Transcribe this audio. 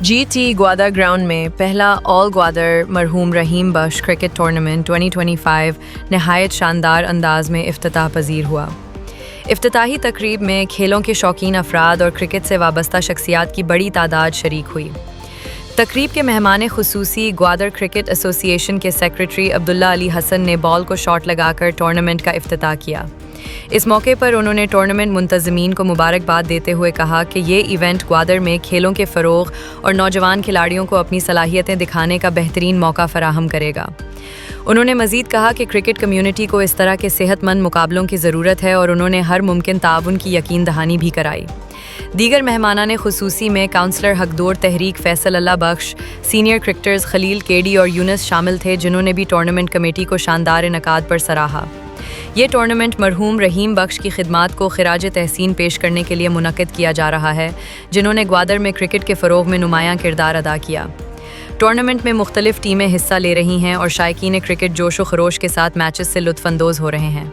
جی T Gwadar ground میں پہلا آل گوادر مرحوم رحیم بخش کرکٹ ٹورنامنٹ 2025 نہایت شاندار انداز میں افتتاح پذیر ہوا۔ افتتاحی تقریب میں کھیلوں کے شوقین افراد اور کرکٹ سے وابستہ شخصیات کی بڑی تعداد شریک ہوئی۔ تقریب کے مہمان خصوصی گوادر کرکٹ ایسوسی ایشن کے سیکریٹری عبداللہ علی حسن نے بال کو شاٹ لگا کر ٹورنامنٹ کا افتتاح کیا۔ اس موقع پر انہوں نے ٹورنامنٹ منتظمین کو مبارکباد دیتے ہوئے کہا کہ یہ ایونٹ گوادر میں کھیلوں کے فروغ اور نوجوان کھلاڑیوں کو اپنی صلاحیتیں دکھانے کا بہترین موقع فراہم کرے گا۔ انہوں نے مزید کہا کہ کرکٹ کمیونٹی کو اس طرح کے صحت مند مقابلوں کی ضرورت ہے اور انہوں نے ہر ممکن تعاون کی یقین دہانی بھی کرائی۔ دیگر مہمانان خصوصی میں کونسلر حقدور تحریک فیصل اللہ بخش، سینئر کرکٹرز خلیل کیڈی اور یونس شامل تھے، جنہوں نے بھی ٹورنامنٹ کمیٹی کو شاندار انعقاد پر سراہا۔ یہ ٹورنامنٹ مرحوم رحیم بخش کی خدمات کو خراج تحسین پیش کرنے کے لیے منعقد کیا جا رہا ہے، جنہوں نے گوادر میں کرکٹ کے فروغ میں نمایاں کردار ادا کیا۔ ٹورنامنٹ میں مختلف ٹیمیں حصہ لے رہی ہیں اور شائقین کرکٹ جوش و خروش کے ساتھ میچز سے لطف اندوز ہو رہے ہیں۔